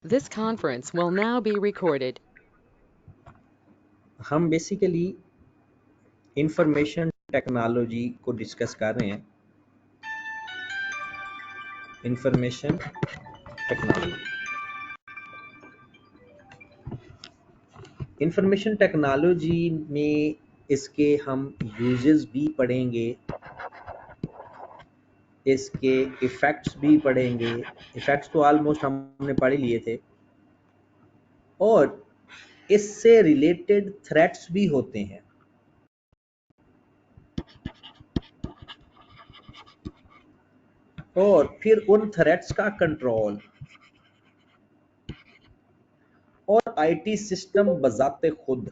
This conference will now be recorded. हम basically information technology को discuss कर रहे हैं। इंफॉर्मेशन टेक्नोलॉजी, इंफॉर्मेशन टेक्नोलॉजी में इसके हम यूजेस भी पढ़ेंगे, इसके इफ़ेक्ट्स भी पढ़ेंगे। इफ़ेक्ट्स तो ऑलमोस्ट हमने पढ़ ही लिए थे, और इससे रिलेटेड थ्रेट्स भी होते हैं। और फिर उन थ्रेट्स का कंट्रोल और आईटी सिस्टम बजाते खुद,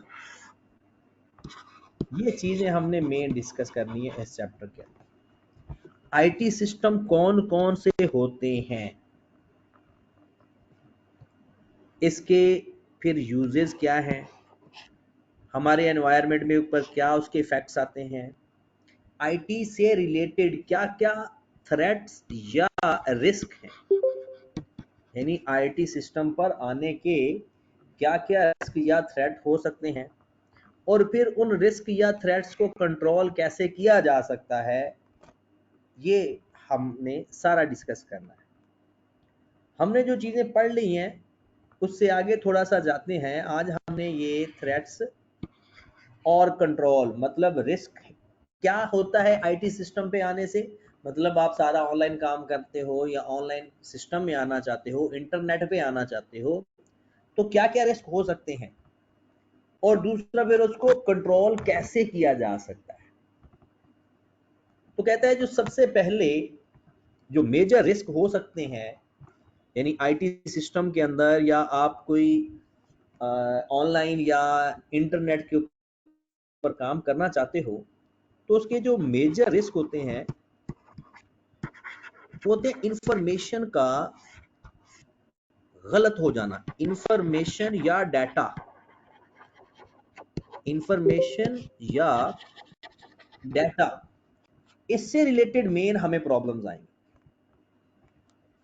ये चीजें हमने मेन डिस्कस करनी है इस चैप्टर के अंदर। आईटी सिस्टम कौन कौन से होते हैं, इसके फिर यूजेस क्या हैं, हमारे एनवायरनमेंट में ऊपर क्या उसके इफेक्ट्स आते हैं, आईटी से रिलेटेड क्या क्या थ्रेट्स या रिस्क हैं, यानी आईटी सिस्टम पर आने के क्या क्या रिस्क या थ्रेट हो सकते हैं, और फिर उन रिस्क या थ्रेट्स को कंट्रोल कैसे किया जा सकता है, ये हमने सारा डिस्कस करना है। हमने जो चीज़ें पढ़ ली हैं उससे आगे थोड़ा सा जाते हैं। आज हमने ये थ्रेट्स और कंट्रोल, मतलब रिस्क क्या होता है आईटी सिस्टम पे आने से, मतलब आप सारा ऑनलाइन काम करते हो या ऑनलाइन सिस्टम में आना चाहते हो, इंटरनेट पे आना चाहते हो, तो क्या क्या रिस्क हो सकते हैं, और दूसरा फिर उसको कंट्रोल कैसे किया जा सकता है। तो कहता है जो सबसे पहले जो मेजर रिस्क हो सकते हैं, यानी आईटी सिस्टम के अंदर या आप कोई ऑनलाइन या इंटरनेट के ऊपर काम करना चाहते हो, तो उसके जो मेजर रिस्क होते हैं वो होते हैं इंफॉर्मेशन का गलत हो जाना। इंफॉर्मेशन या डाटा, इंफॉर्मेशन या डाटा, इससे रिलेटेड मेन हमें प्रॉब्लम्स आएंगे।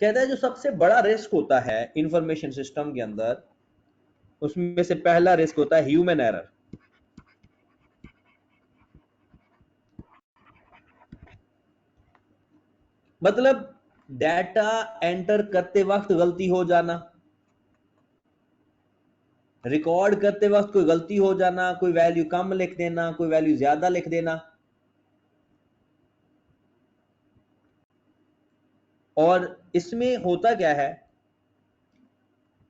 कहता है जो सबसे बड़ा रिस्क होता है इंफॉर्मेशन सिस्टम के अंदर, उसमें से पहला रिस्क होता है ह्यूमन एरर। मतलब डाटा एंटर करते वक्त गलती हो जाना, रिकॉर्ड करते वक्त कोई गलती हो जाना, कोई वैल्यू कम लिख देना, कोई वैल्यू ज्यादा लिख देना। और इसमें होता क्या है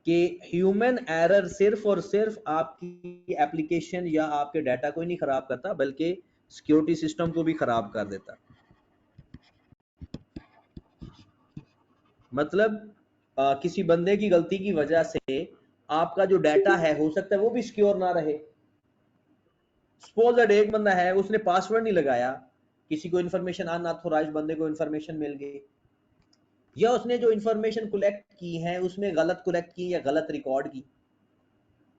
कि ह्यूमन एरर सिर्फ और सिर्फ आपकी एप्लीकेशन या आपके डाटा को ही नहीं खराब करता, बल्कि सिक्योरिटी सिस्टम को भी खराब कर देता। मतलब किसी बंदे की गलती की वजह से आपका जो डाटा है हो सकता है वो भी सिक्योर ना रहे। सपोज दैट एक बंदा है, उसने पासवर्ड नहीं लगाया, किसी को इन्फॉर्मेशन अनऑथोराइज बंदे को इन्फॉर्मेशन मिल गई, या उसने जो इन्फॉर्मेशन कलेक्ट की है उसमें गलत कलेक्ट की या गलत रिकॉर्ड की।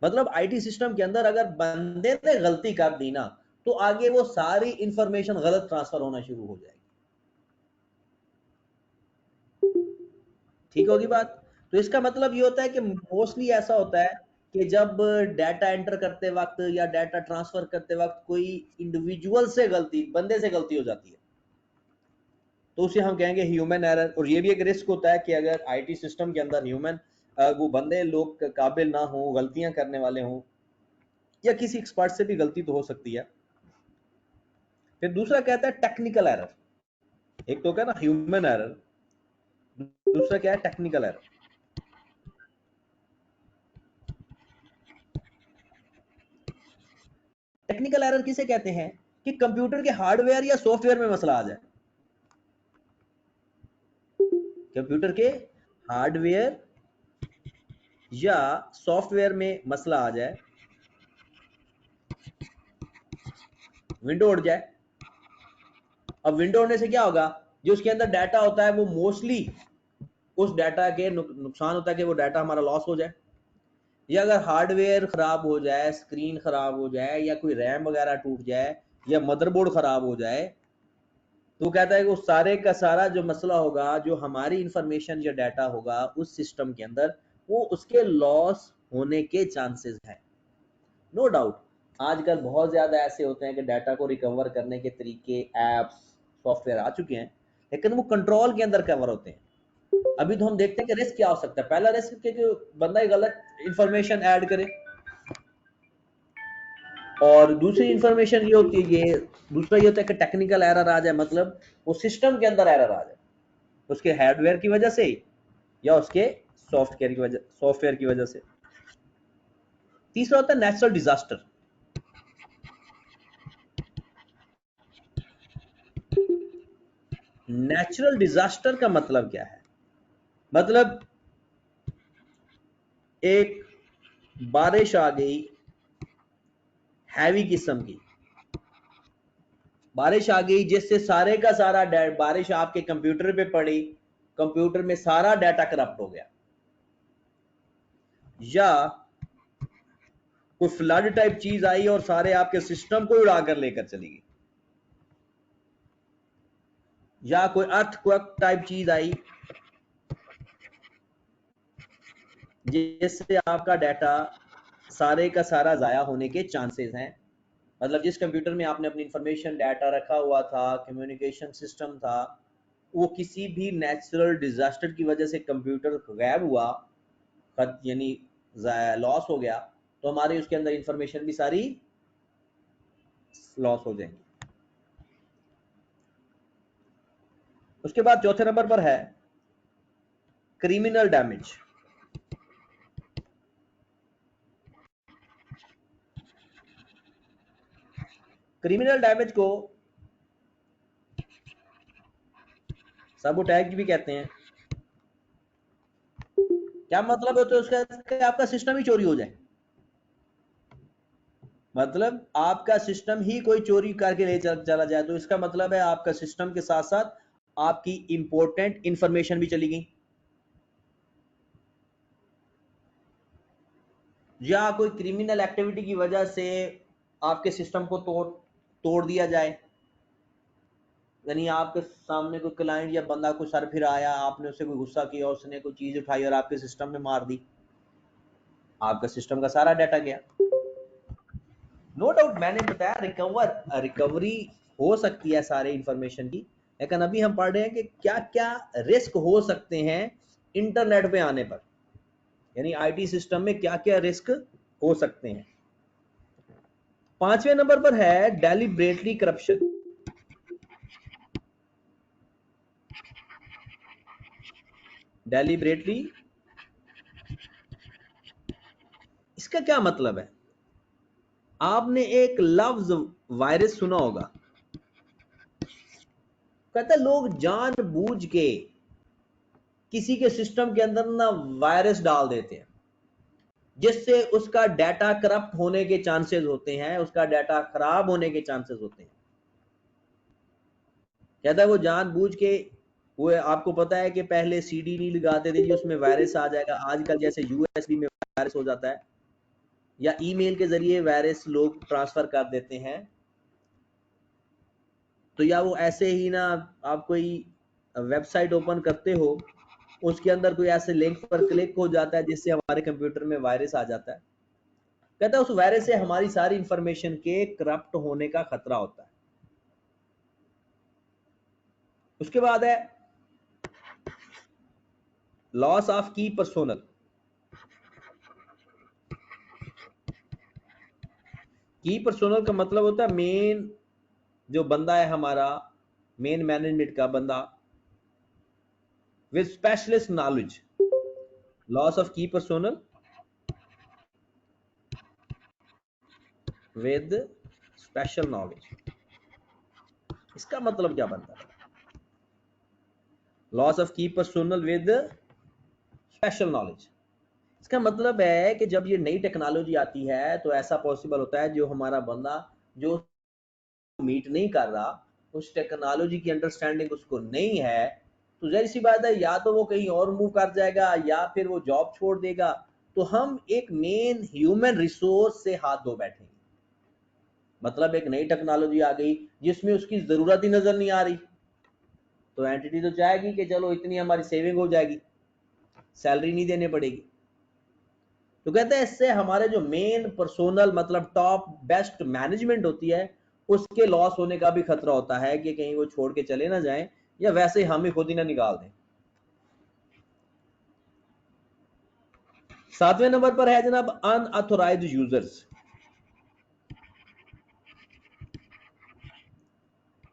मतलब आईटी सिस्टम के अंदर अगर बंदे ने गलती कर दी ना, तो आगे वो सारी इंफॉर्मेशन गलत ट्रांसफर होना शुरू हो जाएगी। ठीक होगी बात। तो इसका मतलब ये होता है कि मोस्टली ऐसा होता है कि जब डाटा एंटर करते वक्त या डाटा ट्रांसफर करते वक्त कोई इंडिविजुअल से गलती, बंदे से गलती हो जाती है, तो उसे हम कहेंगे ह्यूमन एरर। और ये भी एक रिस्क होता है कि अगर आईटी सिस्टम के अंदर ह्यूमन, वो बंदे लोग काबिल ना हो, गलतियां करने वाले हों, या किसी एक्सपर्ट से भी गलती तो हो सकती है। फिर दूसरा कहता है टेक्निकल एरर। एक तो क्या ना ह्यूमन एरर, दूसरा क्या है टेक्निकल एरर। टेक्निकल एरर किसे कहते हैं कि कंप्यूटर के हार्डवेयर या सॉफ्टवेयर में मसला आ जाए। कंप्यूटर के हार्डवेयर या सॉफ्टवेयर में मसला आ जाए, विंडो उड़ जाए। अब विंडो उड़ने से क्या होगा, जो उसके अंदर डाटा होता है वो मोस्टली उस डाटा के नुकसान होता है कि वो डाटा हमारा लॉस हो जाए, या अगर हार्डवेयर खराब हो जाए, स्क्रीन खराब हो जाए, या कोई रैम वगैरह टूट जाए, या मदरबोर्ड खराब हो जाए, तो कहता है कि उस सारे का सारा जो मसला होगा, जो हमारी इंफॉर्मेशन या डाटा होगा उस सिस्टम के अंदर, वो उसके लॉस होने के चांसेस हैं। नो डाउट आजकल बहुत ज़्यादा ऐसे होते हैं कि डाटा को रिकवर करने के तरीके, एप्स, सॉफ्टवेयर आ चुके हैं, लेकिन वो कंट्रोल के अंदर कवर होते हैं। अभी तो हम देखते हैं कि रिस्क क्या हो सकता है। पहला रिस्क कि बंदा एक गलत इंफॉर्मेशन ऐड करे, और दूसरी इंफॉर्मेशन ये होती है, ये दूसरा ये होता है कि टेक्निकल एरर आ जाए, मतलब वो सिस्टम के अंदर एरर आ जाए उसके हार्डवेयर की वजह से या उसके सॉफ्टवेयर की वजह से। तीसरा होता है नेचुरल डिजास्टर। नेचुरल डिजास्टर का मतलब क्या है? मतलब एक बारिश आ गई, हैवी किस्म की बारिश आ गई जिससे सारे का सारा बारिश आपके कंप्यूटर पे पड़ी, कंप्यूटर में सारा डाटा करप्ट हो गया, या कोई फ्लड टाइप चीज आई और सारे आपके सिस्टम को उड़ाकर लेकर चली गई, या कोई अर्थक्वेक टाइप चीज आई जिससे आपका डाटा सारे का सारा जाया होने के चांसेस हैं। मतलब जिस कंप्यूटर में आपने अपनी इंफॉर्मेशन डाटा रखा हुआ था, कम्युनिकेशन सिस्टम था, वो किसी भी नेचुरल डिजास्टर की वजह से कंप्यूटर गायब हुआ, यानी लॉस हो गया, तो हमारे उसके अंदर इंफॉर्मेशन भी सारी लॉस हो जाएंगी। उसके बाद चौथे नंबर पर है क्रिमिनल डैमेज। क्रिमिनल डैमेज को सबोटैज भी कहते हैं। क्या मतलब है? तो उसका कि आपका सिस्टम ही चोरी हो जाए, मतलब आपका सिस्टम ही कोई चोरी करके ले चला जाए, तो इसका मतलब है आपका सिस्टम के साथ साथ आपकी इंपॉर्टेंट इंफॉर्मेशन भी चली गई, या कोई क्रिमिनल एक्टिविटी की वजह से आपके सिस्टम को तोड़ दिया जाए। यानी आपके सामने कोई क्लाइंट या बंदा कोई सर फिर आया, आपने उससे कोई गुस्सा किया, उसने कोई चीज उठाई और आपके सिस्टम में मार दी, आपका सिस्टम का सारा डाटा गया। नो डाउट मैंने बताया रिकवरी हो सकती है सारे इंफॉर्मेशन की, लेकिन अभी हम पढ़ रहे हैं कि क्या क्या रिस्क हो सकते हैं इंटरनेट पे आने पर, यानी आईटी सिस्टम में क्या क्या रिस्क हो सकते हैं। पांचवें नंबर पर है डेलिब्रेटली करप्शन। डेलिब्रेटली, इसका क्या मतलब है? आपने एक लफ्ज वायरस सुना होगा, कहता है लोग जानबूझ के किसी के सिस्टम के अंदर ना वायरस डाल देते हैं जिससे उसका डाटा करप्ट होने के चांसेस होते हैं, उसका डाटा खराब होने के चांसेस होते हैं। कहता है वो जानबूझ के, वो आपको पता है कि पहले सीडी नहीं लगाते थे जी उसमें वायरस आ जाएगा, आजकल जैसे यूएसबी में वायरस हो जाता है, या ईमेल के जरिए वायरस लोग ट्रांसफर कर देते हैं। तो या वो ऐसे ही ना, आप कोई वेबसाइट ओपन करते हो, उसके अंदर कोई ऐसे लिंक पर क्लिक हो जाता है जिससे हमारे कंप्यूटर में वायरस आ जाता है। कहता है उस वायरस से हमारी सारी इंफॉर्मेशन के करप्ट होने का खतरा होता है। उसके बाद है लॉस ऑफ की पर्सोनल। की पर्सोनल का मतलब होता है मेन जो बंदा है हमारा, मेन मैनेजमेंट का बंदा with specialist knowledge. Loss of की पर्सोनल विद स्पेशल नॉलेज, इसका मतलब क्या बनता है? लॉस ऑफ की पर्सोनल विद स्पेशल नॉलेज, इसका मतलब है कि जब ये नई टेक्नोलॉजी आती है तो ऐसा पॉसिबल होता है जो हमारा बंदा जो मीट नहीं कर रहा, उस टेक्नोलॉजी की अंडरस्टैंडिंग उसको नहीं है, तो जाहिर सी बात है या तो वो कहीं और मूव कर जाएगा या फिर वो जॉब छोड़ देगा, तो हम एक मेन ह्यूमन रिसोर्स से हाथ धो बैठेंगे। मतलब एक नई टेक्नोलॉजी आ गई जिसमें उसकी जरूरत ही नजर नहीं आ रही, तो एंटिटी तो चाहेगी कि चलो इतनी हमारी सेविंग हो जाएगी, सैलरी नहीं देने पड़ेगी, तो कहते हैं इससे हमारे जो मेन पर्सोनल मतलब टॉप बेस्ट मैनेजमेंट होती है उसके लॉस होने का भी खतरा होता है कि कहीं वो छोड़ के चले ना जाएं या वैसे हम ही खुद ही ना निकाल दें। 7वें नंबर पर है जनाब unauthorised users.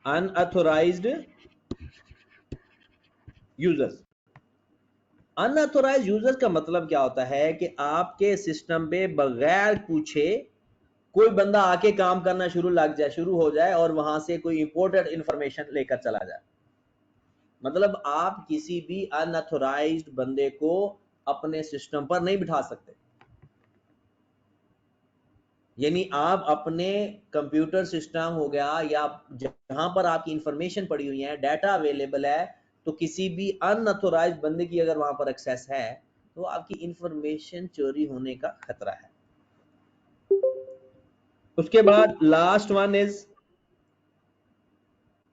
Unauthorised users, unauthorised users का मतलब क्या होता है कि आपके सिस्टम पे बगैर पूछे कोई बंदा आके काम करना शुरू हो जाए और वहां से कोई इंपोर्टेड इंफॉर्मेशन लेकर चला जाए। मतलब आप किसी भी अनऑथोराइज्ड बंदे को अपने सिस्टम पर नहीं बिठा सकते। यानी आप अपने कंप्यूटर सिस्टम हो गया या जहां पर आपकी इंफॉर्मेशन पड़ी हुई है, डाटा अवेलेबल है, तो किसी भी अनऑथोराइज्ड बंदे की अगर वहां पर एक्सेस है तो आपकी इंफॉर्मेशन चोरी होने का खतरा है। उसके बाद last one is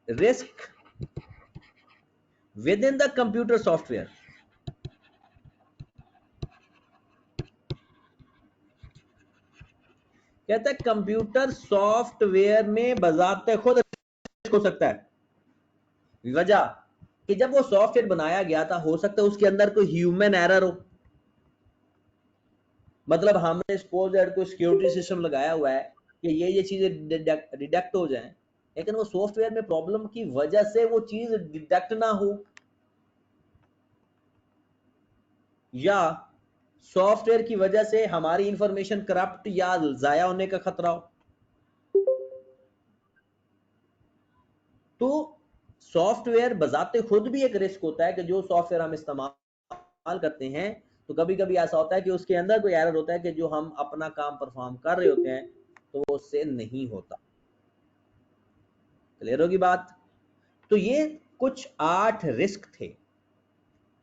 risk with in the computer software. कहता है कंप्यूटर सॉफ्टवेयर में बजाते खुद हो सकता है। वजह कि जब वो सॉफ्टवेयर बनाया गया था हो सकता है उसके अंदर कोई ह्यूमन एरर हो। मतलब हमने सपोज दैट कोई सिक्योरिटी सिस्टम लगाया हुआ है कि ये चीजें डिटेक्ट हो जाएं, लेकिन वो सॉफ्टवेयर में प्रॉब्लम की वजह से वो चीज डिटेक्ट ना हो, या सॉफ्टवेयर की वजह से हमारी इंफॉर्मेशन करप्ट या जाया होने का खतरा हो। तो सॉफ्टवेयर बजाते खुद भी एक रिस्क होता है कि जो सॉफ्टवेयर हम इस्तेमाल करते हैं तो कभी कभी ऐसा होता है कि उसके अंदर कोई एरर होता है कि जो हम अपना काम परफॉर्म कर रहे होते हैं तो वो उससे नहीं होता। क्लियर होगी बात? तो ये कुछ 8 रिस्क थे।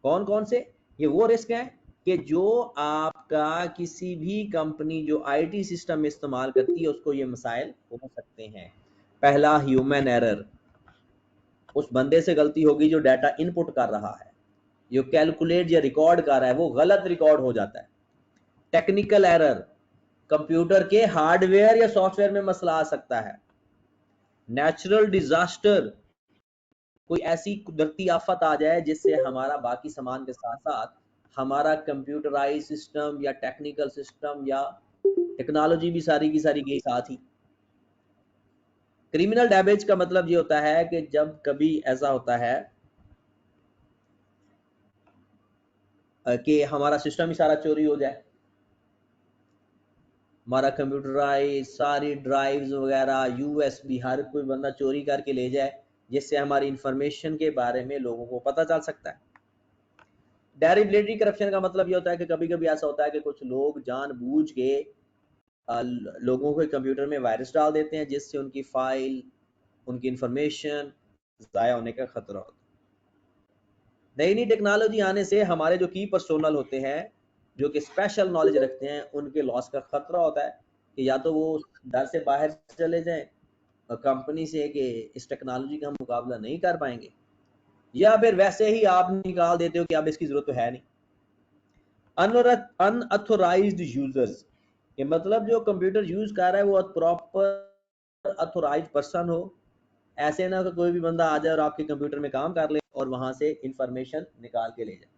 कौन कौन से? ये वो रिस्क हैं कि जो आपका किसी भी कंपनी जो आईटी सिस्टम इस्तेमाल करती है उसको ये मसाइल हो सकते हैं। पहला, ह्यूमन एरर, उस बंदे से गलती होगी जो डाटा इनपुट कर रहा है, जो कैलकुलेट या रिकॉर्ड कर रहा है वो गलत रिकॉर्ड हो जाता है। टेक्निकल एरर, कंप्यूटर के हार्डवेयर या सॉफ्टवेयर में मसला आ सकता है। नेचुरल डिजास्टर, कोई ऐसी कुदरती आफत आ जाए जिससे हमारा बाकी सामान के साथ साथ हमारा कंप्यूटराइज सिस्टम या टेक्निकल सिस्टम या टेक्नोलॉजी भी सारी की सारी गई साथ ही। क्रिमिनल डैमेज का मतलब ये होता है कि जब कभी ऐसा होता है कि हमारा सिस्टम ही सारा चोरी हो जाए, हमारा कंप्यूटराइज सारी ड्राइव्स वगैरह यूएसबी हर कोई बंदा चोरी करके ले जाए, जिससे हमारी इंफॉर्मेशन के बारे में लोगों को पता चल सकता है। डेरिवेटिव करप्शन का मतलब ये होता है कि कभी कभी ऐसा होता है कि कुछ लोग जानबूझ के लोगों के कंप्यूटर में वायरस डाल देते हैं जिससे उनकी फाइल, उनकी इंफॉर्मेशन ज़ाया होने का खतरा होता है। नई नई टेक्नोलॉजी आने से हमारे जो की पर्सोनल होते हैं जो कि स्पेशल नॉलेज रखते हैं उनके लॉस का खतरा होता है कि या तो वो डर से बाहर चले जाएं कंपनी से कि इस टेक्नोलॉजी का हम मुकाबला नहीं कर पाएंगे, या फिर वैसे ही आप निकाल देते हो कि अब इसकी जरूरत तो है नहीं। अनऑथोराइज्ड यूजर्स, ये मतलब जो कंप्यूटर यूज कर रहा है वो प्रॉपर अथोराइज्ड पर्सन हो, ऐसे ना कि कोई भी बंदा आ जाए और आपके कंप्यूटर में काम कर ले और वहां से इंफॉर्मेशन निकाल के ले जाए।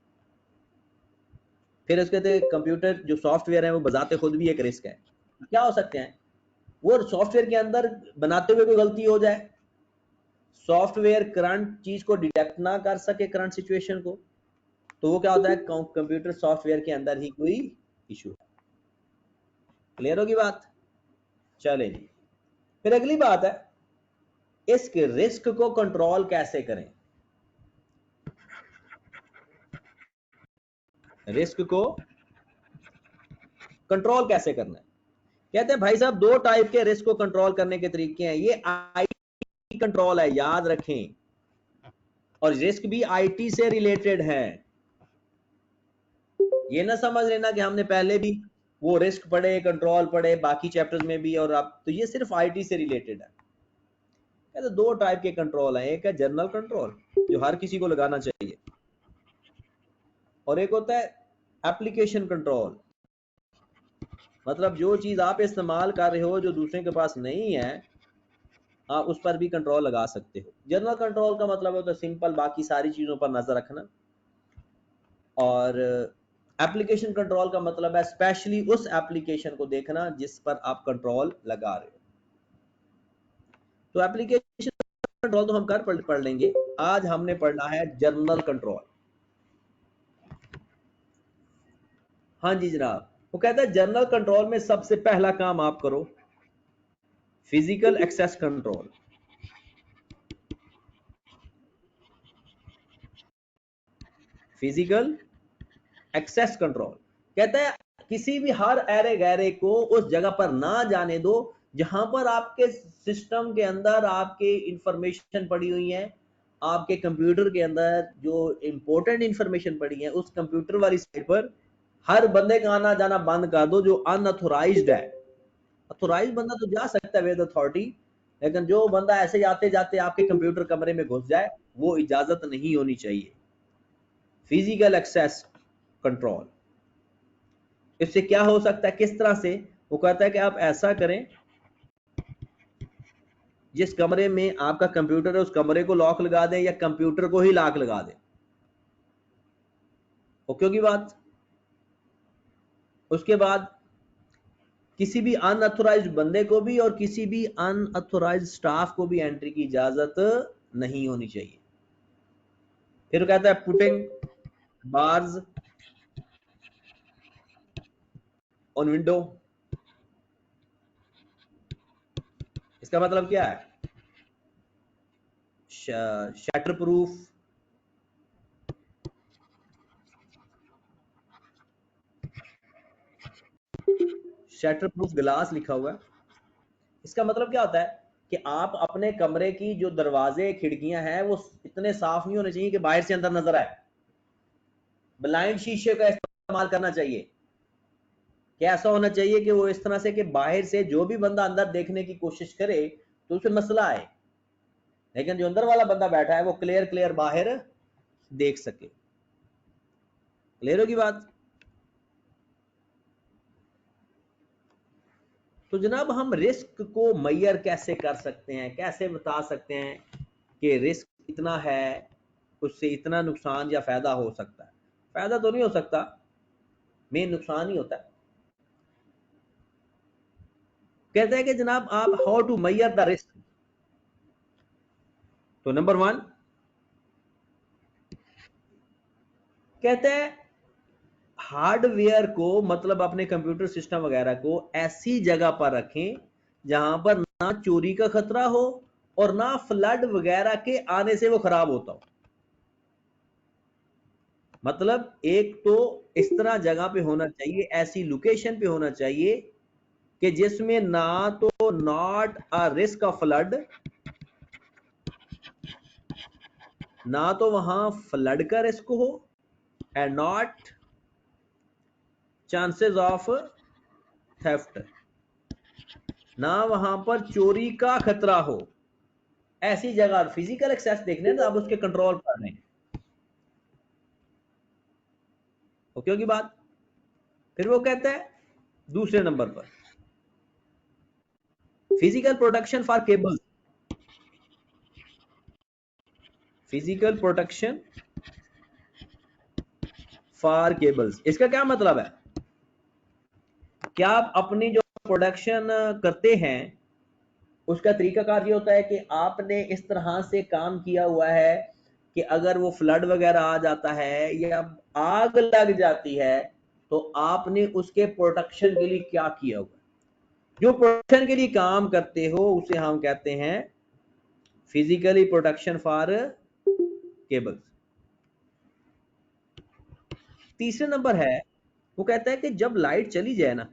फिर उसके बाद कंप्यूटर जो सॉफ्टवेयर है वो बजाते खुद भी एक रिस्क है। क्या हो सकते हैं? वो सॉफ्टवेयर के अंदर बनाते हुए कोई गलती हो जाए, सॉफ्टवेयर करंट चीज को डिटेक्ट ना कर सके, करंट सिचुएशन को, तो वो क्या होता है कंप्यूटर सॉफ्टवेयर के अंदर ही कोई इशू है। क्लियर होगी बात? चले जी, फिर अगली बात है इस रिस्क को कंट्रोल कैसे करें। रिस्क को कंट्रोल कैसे करना है? कहते हैं भाई साहब दो टाइप के रिस्क को कंट्रोल करने के तरीके हैं। ये आईटी कंट्रोल है, याद रखें, और रिस्क भी आईटी से रिलेटेड है। ये ना समझ लेना कि हमने पहले भी वो रिस्क पढ़े, कंट्रोल पढ़े बाकी चैप्टर्स में भी, और अब तो ये सिर्फ आईटी से रिलेटेड है। कहते दो टाइप के कंट्रोल हैं, एक है जनरल कंट्रोल जो हर किसी को लगाना चाहिए, और एक होता है एप्लीकेशन कंट्रोल मतलब जो चीज आप इस्तेमाल कर रहे हो जो दूसरे के पास नहीं है, आप उस पर भी कंट्रोल लगा सकते हो। जनरल कंट्रोल का मतलब होता है सिंपल, बाकी सारी चीजों पर नजर रखना। और एप्लीकेशन कंट्रोल का मतलब है स्पेशली उस एप्लीकेशन को देखना जिस पर आप कंट्रोल लगा रहे हो। तो एप्लीकेशन कंट्रोल तो हम पढ़ लेंगे। आज हमने पढ़ना है जर्नल कंट्रोल। हाँ जी जनाब, वो कहता है जर्नल कंट्रोल में सबसे पहला काम आप करो physical access control. Physical access control कहता है किसी भी हर एरे गैरे को उस जगह पर ना जाने दो जहां पर आपके सिस्टम के अंदर आपके इंफॉर्मेशन पड़ी हुई है। आपके कंप्यूटर के अंदर जो इंपॉर्टेंट इंफॉर्मेशन पड़ी है उस कंप्यूटर वाली साइड पर हर बंदे का आना जाना बंद कर दो जो अनऑथोराइज्ड है। ऑथोराइज बंदा तो जा सकता है विद अथॉरिटी, लेकिन जो बंदा ऐसे जाते जाते आपके कंप्यूटर कमरे में घुस जाए वो इजाजत नहीं होनी चाहिए। फिजिकल एक्सेस कंट्रोल, इससे क्या हो सकता है, किस तरह से? वो कहता है कि आप ऐसा करें जिस कमरे में आपका कंप्यूटर है उस कमरे को लॉक लगा दें या कंप्यूटर को ही लॉक लगा दें। ओके की बात। उसके बाद किसी भी अनऑथोराइज्ड बंदे को भी और किसी भी अनऑथोराइज्ड स्टाफ को भी एंट्री की इजाजत नहीं होनी चाहिए। फिर कहता है पुटिंग बार्स ऑन विंडो। इसका मतलब क्या है? Shutter proof, shutter proof glass लिखा हुआ है। इसका मतलब क्या होता है कि आप अपने कमरे की जो दरवाजे खिड़कियां हैं वो इतने साफ नहीं होने चाहिए कि बाहर से अंदर नजर आए। ब्लाइंड शीशे का इस्तेमाल करना चाहिए। क्या ऐसा होना चाहिए कि वो इस तरह से कि बाहर से जो भी बंदा अंदर देखने की कोशिश करे तो उसे मसला आए, लेकिन जो अंदर वाला बंदा बैठा है वो क्लियर क्लियर बाहर देख सके। क्लियर होगी बात? तो जनाब हम रिस्क को मैयर कैसे कर सकते हैं, कैसे बता सकते हैं कि रिस्क इतना है, उससे इतना नुकसान या फायदा हो सकता है? फायदा तो नहीं हो सकता, मेन नुकसान ही होता है। कहते हैं कि जनाब आप how to measure the risk. तो नंबर 1 कहते हैं हार्डवेयर को मतलब अपने कंप्यूटर सिस्टम वगैरह को ऐसी जगह पर रखें जहां पर ना चोरी का खतरा हो और ना फ्लड वगैरह के आने से वो खराब होता हो। मतलब एक तो इस तरह जगह पे होना चाहिए, ऐसी लोकेशन पे होना चाहिए कि जिसमें ना तो not a risk of flood, ना तो वहां फ्लड का रिस्क हो, and not chances of theft, ना वहां पर चोरी का खतरा हो। ऐसी जगह फिजिकल एक्सेस देखने तो आप उसके कंट्रोल कर रहे हैं। ओके होगी बात? फिर वो कहता है दूसरे नंबर पर physical protection for cables. Physical protection for cables, इसका क्या मतलब है? क्या आप अपनी जो प्रोडक्शन करते हैं उसका तरीकाकार ये होता है कि आपने इस तरह से काम किया हुआ है कि अगर वो फ्लड वगैरह आ जाता है या आग लग जाती है तो आपने उसके प्रोटेक्शन के लिए क्या किया हुआ है। जो प्रोटेक्शन के लिए काम करते हो उसे हम कहते हैं फिजिकली प्रोटेक्शन फॉर केबल्स। तीसरे नंबर है, वो कहता है कि जब लाइट चली जाए ना,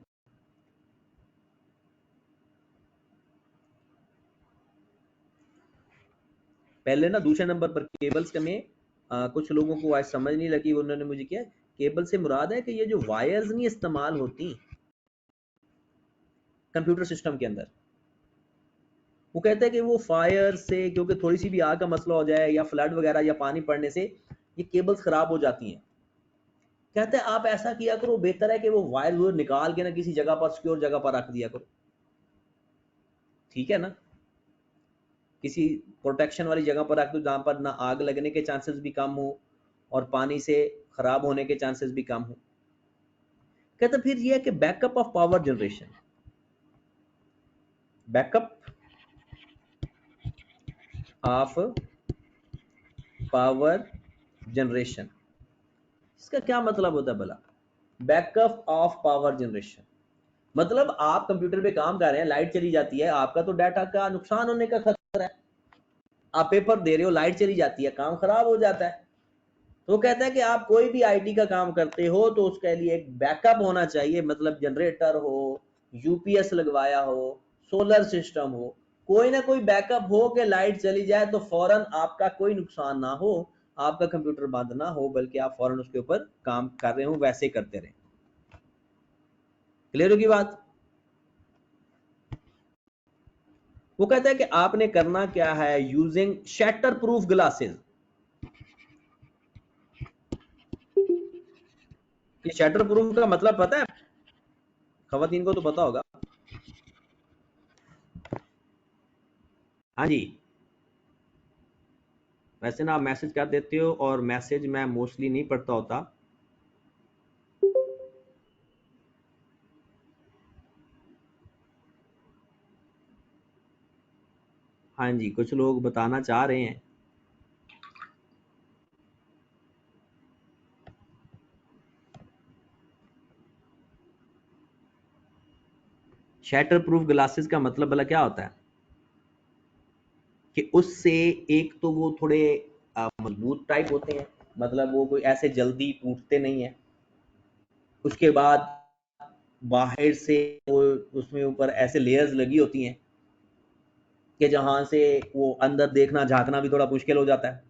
पहले ना दूसरे नंबर पर केबल्स का में कुछ लोगों को आज समझ नहीं लगी, उन्होंने मुझे किया केबल से मुराद है कि ये जो वायर्स नहीं इस्तेमाल होती कंप्यूटर सिस्टम के अंदर, वो कहते हैं कि वो फायर से क्योंकि थोड़ी सी भी आग का मसला हो जाए या फ्लड वगैरह या पानी पड़ने से ये केबल्स खराब हो जाती हैं। कहते हैं आप ऐसा किया करो, बेहतर है कि वो वायर वो निकाल के ना किसी जगह पर, सिक्योर जगह पर रख दिया करो, ठीक है ना, किसी प्रोटेक्शन वाली जगह पर रख दो जहां पर ना आग लगने के चांसेस भी कम हो और पानी से खराब होने के चांसेस भी कम हो। कहते फिर ये है कि backup of power generation, backup of power generation, इसका क्या मतलब होता है भला? बैकअप ऑफ पावर जनरेशन मतलब आप कंप्यूटर पे काम कर रहे हैं, लाइट चली जाती है, आपका तो डाटा का नुकसान होने का खतरा है। आप पेपर दे रहे हो, लाइट चली जाती है, काम खराब हो जाता है। तो कहता है कि आप कोई भी आईटी का काम करते हो तो उसके लिए एक बैकअप होना चाहिए, मतलब जनरेटर हो, यूपीएस लगवाया हो, सोलर सिस्टम हो, कोई ना कोई बैकअप हो कि लाइट चली जाए तो फौरन आपका कोई नुकसान ना हो, आपका कंप्यूटर बंद ना हो, बल्कि आप फौरन उसके ऊपर काम कर रहे हो वैसे करते रहे। क्लियर होगी बात? वो कहता है कि आपने करना क्या है, यूजिंग शैटर प्रूफ ग्लासेस। ये शटर प्रूफ का मतलब पता है? खवातीन को तो पता होगा। हाँ जी, वैसे ना आप मैसेज कर देते हो और मैसेज मैं मोस्टली नहीं पढ़ता होता। हाँ जी, कुछ लोग बताना चाह रहे हैं। शैटर प्रूफ ग्लासेस का मतलब भला क्या होता है कि उससे एक तो वो थोड़े मजबूत टाइप होते हैं, मतलब वो कोई ऐसे जल्दी टूटते नहीं है। उसके बाद बाहर से वो उसमें ऊपर ऐसे लेयर्स लगी होती हैं कि जहां से वो अंदर देखना झांकना भी थोड़ा मुश्किल हो जाता है,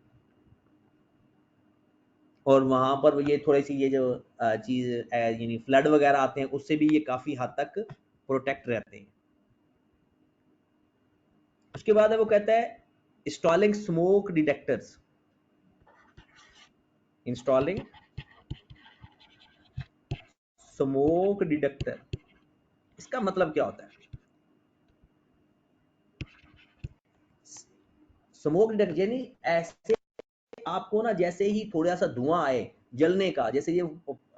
और वहां पर ये थोड़ी सी ये जो चीज यानी फ्लड वगैरह आते हैं उससे भी ये काफी हद तक प्रोटेक्ट रहते हैं। उसके बाद है वो कहता है installing smoke detectors, installing smoke detector, इसका मतलब क्या होता है? स्मोक डिटेक्टर यानी ऐसे आपको ना जैसे ही थोड़ा सा धुआं आए जलने का, जैसे ये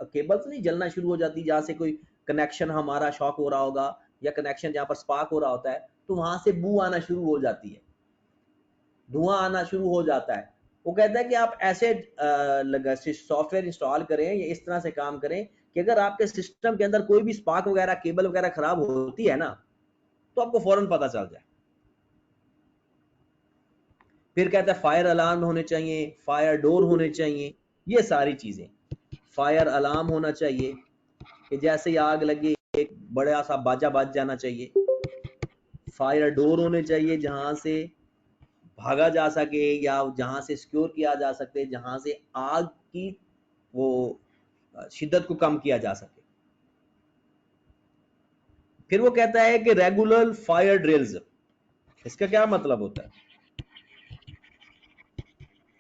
केबल्स नहीं जलना शुरू हो जाती जहां से कोई कनेक्शन हमारा शॉक हो रहा होगा या कनेक्शन जहां पर स्पार्क हो रहा होता है, तो वहां से बू आना शुरू हो जाती है, धुआं आना शुरू हो जाता है। वो कहता है कि आप ऐसे सॉफ्टवेयर इंस्टॉल करें या इस तरह से काम करें कि अगर आपके सिस्टम के अंदर कोई भी स्पार्क वगैरह केबल वगैरह खराब होती है ना, तो आपको फौरन पता चल जाए। फिर कहता है फायर अलार्म होने चाहिए, फायर डोर होने चाहिए, ये सारी चीजें। फायर अलार्म होना चाहिए कि जैसे ही आग लगे एक बड़ा सा बाजा बज जाना चाहिए। फायर डोर होने चाहिए जहां से भागा जा सके या जहां से सिक्योर किया जा सके, जहां से आग की वो शिद्दत को कम किया जा सके। फिर वो कहता है कि रेगुलर फायर ड्रिल्स, इसका क्या मतलब होता है?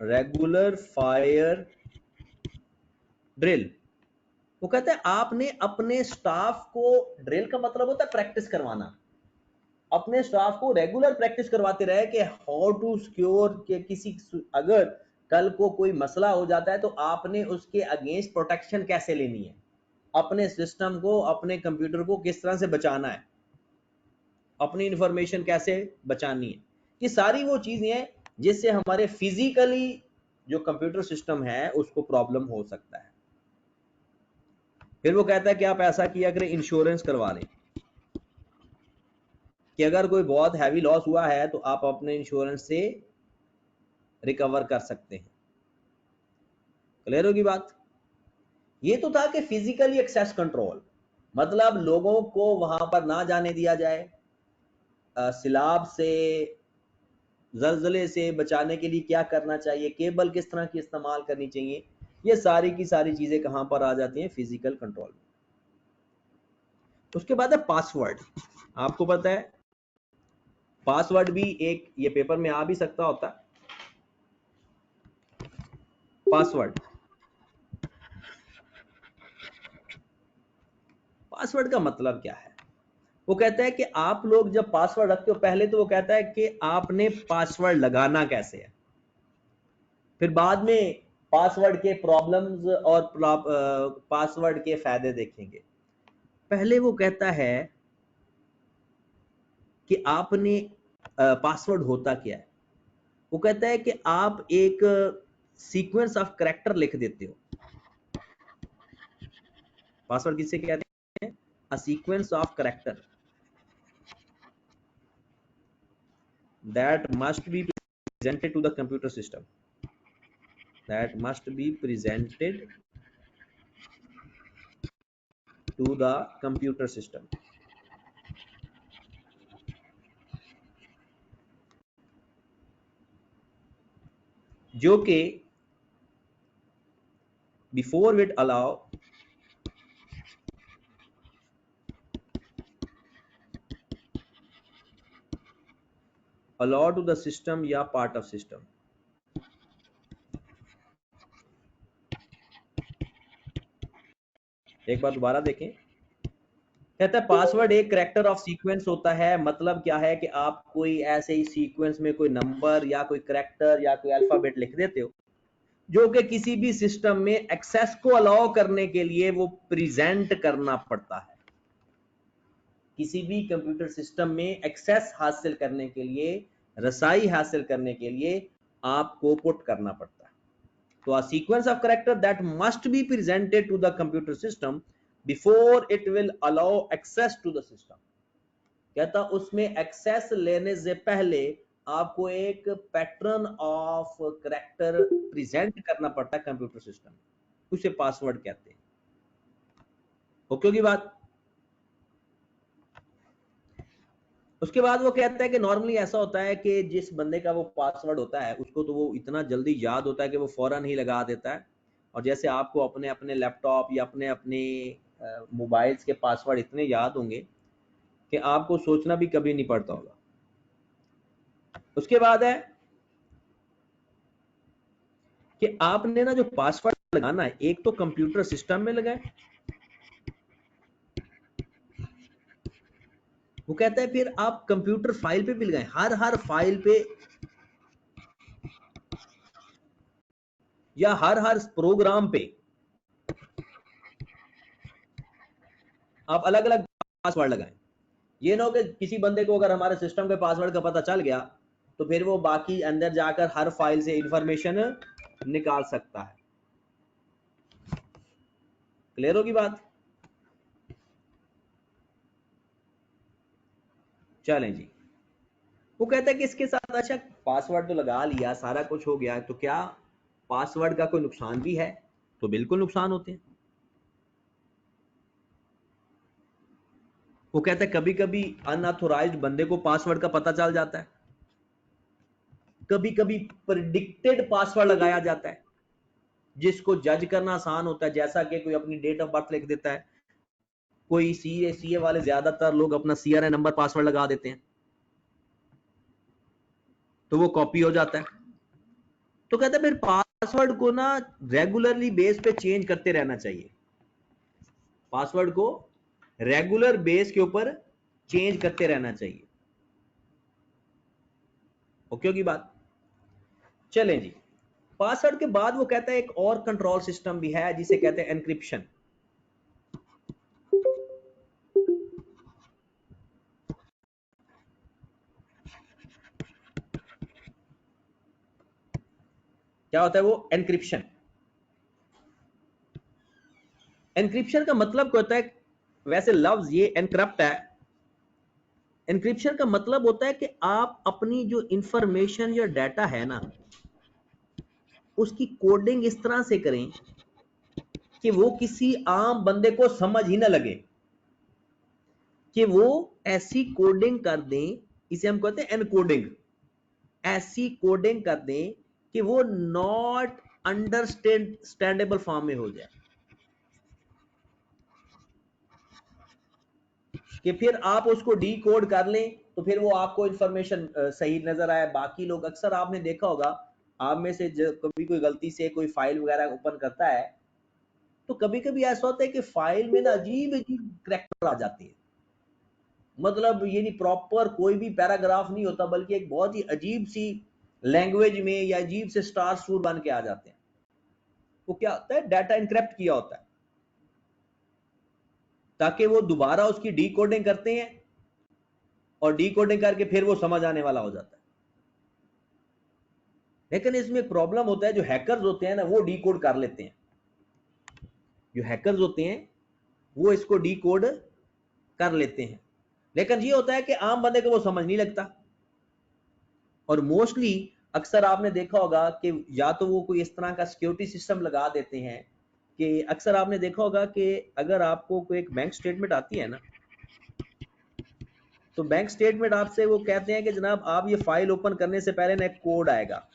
रेगुलर फायर ड्रिल, वो कहता है आपने अपने स्टाफ को, ड्रिल का मतलब होता है प्रैक्टिस करवाना, अपने स्टाफ को रेगुलर प्रैक्टिस करवाते रहे कि हाउ टू सिक्योर, के किसी अगर कल को कोई मसला हो जाता है तो आपने उसके अगेंस्ट प्रोटेक्शन कैसे लेनी है, अपने सिस्टम को अपने कंप्यूटर को किस तरह से बचाना है, अपनी इंफॉर्मेशन कैसे बचानी है। ये सारी वो चीजें हैं जिससे हमारे फिजिकली जो कंप्यूटर सिस्टम है उसको प्रॉब्लम हो सकता है। फिर वो कहता है कि आप ऐसा किया करें, इंश्योरेंस करवा लें कि अगर कोई बहुत हैवी लॉस हुआ है तो आप अपने इंश्योरेंस से रिकवर कर सकते हैं। क्लियर होगी बात? ये तो था कि फिजिकली एक्सेस कंट्रोल, मतलब लोगों को वहां पर ना जाने दिया जाए, सिलाब से, जलजले से बचाने के लिए क्या करना चाहिए, केबल किस तरह की इस्तेमाल करनी चाहिए, ये सारी की सारी चीजें कहां पर आ जाती हैं? फिजिकल कंट्रोल में। उसके बाद है पासवर्ड। आपको पता है पासवर्ड भी एक ये पेपर में आ भी सकता होता है। पासवर्ड पासवर्ड का मतलब क्या है? वो कहता है कि आप लोग जब पासवर्ड रखते हो, पहले तो वो कहता है कि आपने पासवर्ड लगाना कैसे है, फिर बाद में पासवर्ड के प्रॉब्लम्स और पासवर्ड के फायदे देखेंगे। पहले वो कहता है कि आपने पासवर्ड होता क्या है। वो कहता है कि आप एक सीक्वेंस ऑफ कैरेक्टर लिख देते हो। पासवर्ड किसे कहते हैं? A sequence of character that must be presented to the computer system, that must be presented to the computer system। जो कि before it allow to the system या part of system। एक बार दोबारा देखें। कहता है पासवर्ड एक करेक्टर ऑफ सीक्वेंस होता है। मतलब क्या है कि आप कोई ऐसे ही सीक्वेंस में कोई नंबर या कोई करेक्टर या कोई अल्फाबेट लिख देते हो, जो कि किसी भी सिस्टम में एक्सेस को अलाउ करने के लिए वो प्रेजेंट करना पड़ता है। किसी भी कंप्यूटर सिस्टम में एक्सेस हासिल करने के लिए, रसाई हासिल करने के लिए आपको पुट करना पड़ता है। तो a sequence of character that must be presented to the computer system before it will allow access to the system। कहता उसमें एक्सेस लेने से पहले आपको एक पैटर्न ऑफ कैरेक्टर प्रेजेंट करना पड़ता है कंप्यूटर सिस्टम, उसे पासवर्ड कहते हैं। ओके की बात। उसके बाद वो कहता है कि नॉर्मली ऐसा होता है कि जिस बंदे का वो पासवर्ड होता है उसको तो वो इतना जल्दी याद होता है कि वो फौरन ही लगा देता है। और जैसे आपको अपने अपने लैपटॉप या अपने अपने मोबाइल्स के पासवर्ड इतने याद होंगे कि आपको सोचना भी कभी नहीं पड़ता होगा। उसके बाद है कि आपने ना जो पासवर्ड लगाना है, एक तो कंप्यूटर सिस्टम में लगाए, वो कहता है फिर आप कंप्यूटर फाइल पे भी लगाएं। हर फाइल पे या हर प्रोग्राम पे आप अलग अलग पासवर्ड लगाएं। ये ना हो कि किसी बंदे को अगर हमारे सिस्टम के पासवर्ड का पता चल गया तो फिर वो बाकी अंदर जाकर हर फाइल से इंफॉर्मेशन निकाल सकता है। क्लियर होगी बात? चलें जी। वो कहता है कि इसके साथ अच्छा पासवर्ड तो लगा लिया, सारा कुछ हो गया, तो क्या पासवर्ड का कोई नुकसान भी है? तो बिल्कुल नुकसान होते हैं। वो कहता है कभी कभी अनऑथोराइज्ड बंदे को पासवर्ड का पता चल जाता है, कभी कभी प्रेडिक्टेड पासवर्ड लगाया जाता है जिसको जज करना आसान होता है, जैसा कि कोई अपनी डेट ऑफ बर्थ लिख देता है, कोई सीए वाले ज्यादातर लोग अपना सीआरए नंबर पासवर्ड लगा देते हैं तो वो कॉपी हो जाता है। तो कहता है फिर पासवर्ड को ना रेगुलरली बेस पे चेंज करते रहना चाहिए। पासवर्ड को रेगुलर बेस के ऊपर चेंज करते रहना चाहिए। ओके होगी बात? चलें जी। पासवर्ड के बाद वो कहता है एक और कंट्रोल सिस्टम भी है जिसे कहते हैं एनक्रिप्शन। क्या होता है वो एनक्रिप्शन? एनक्रिप्शन का मतलब क्या होता है? वैसे लफ्ज ये एनक्रप्ट है। एनक्रिप्शन का मतलब होता है कि आप अपनी जो इंफॉर्मेशन या डाटा है ना, उसकी कोडिंग इस तरह से करें कि वो किसी आम बंदे को समझ ही ना लगे, कि वो ऐसी कोडिंग कर दें, इसे हम कहते हैं एनकोडिंग। ऐसी कोडिंग कर दें कि वो नॉट अंडरस्टैंडेबल फॉर्म में हो जाए, कि फिर आप उसको डी कोड कर लें तो फिर वो आपको इंफॉर्मेशन सही नजर आए। बाकी लोग अक्सर आपने देखा होगा, आप में से कभी कोई गलती से कोई फाइल वगैरह ओपन करता है तो कभी कभी ऐसा होता है कि फाइल में ना अजीब अजीब करैक्टर आ जाते हैं, मतलब ये नहीं प्रॉपर कोई भी पैराग्राफ नहीं होता, बल्कि एक बहुत ही अजीब सी लैंग्वेज में या अजीब से स्टार स्टूर बन के आ जाते हैं। वो क्या होता है, डाटा इनक्रिप्ट किया होता है ताकि वो दोबारा उसकी डी कोडिंग करते हैं और डी कोडिंग करके फिर वो समझ आने वाला हो जाता है। लेकिन इसमें प्रॉब्लम होता है, जो हैकर्स होते हैं ना वो डी कोड कर लेते हैं, जो हैकर्स होते हैं वो इसको डी कोड कर लेते हैं। लेकिन ये होता है कि आम बंदे को वो समझ नहीं लगता, और मोस्टली अक्सर आपने देखा होगा कि या तो वो कोई इस तरह का सिक्योरिटी सिस्टम लगा देते हैं कि अक्सर आपने देखा होगा कि अगर आपको कोई एक बैंक स्टेटमेंट आती है ना, तो बैंक स्टेटमेंट आपसे वो कहते हैं कि जनाब आप ये फाइल ओपन करने से पहले ना एक कोड आएगा,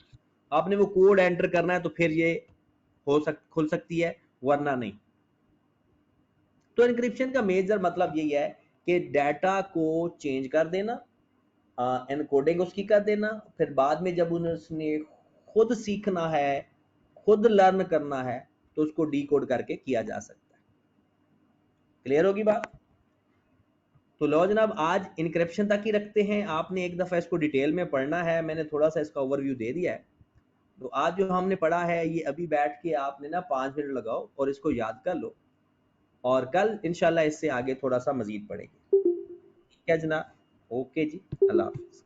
आपने वो कोड एंटर करना है तो फिर ये खुल सकती है, वरना नहीं। तो इनक्रिप्शन का मेजर मतलब यही है कि डाटा को चेंज कर देना, एनकोडिंग उसकी कर देना, फिर बाद में जब उसने खुद सीखना है, खुद लर्न करना है, तो उसको डी कोड करके किया जा सकता है। क्लियर होगी बात? तो लो जनाब, आज इनक्रिप्शन तक ही रखते हैं, आपने एक दफ़ा इसको डिटेल में पढ़ना है, मैंने थोड़ा सा इसका ओवरव्यू दे दिया है। तो आज जो हमने पढ़ा है ये अभी बैठ के आपने ना 5 मिनट लगाओ और इसको याद कर लो, और कल इंशाल्लाह इससे आगे थोड़ा सा मजीद पढ़ेंगे। ठीक है जनाब, ओके जी, अल्लाह हाफिज़।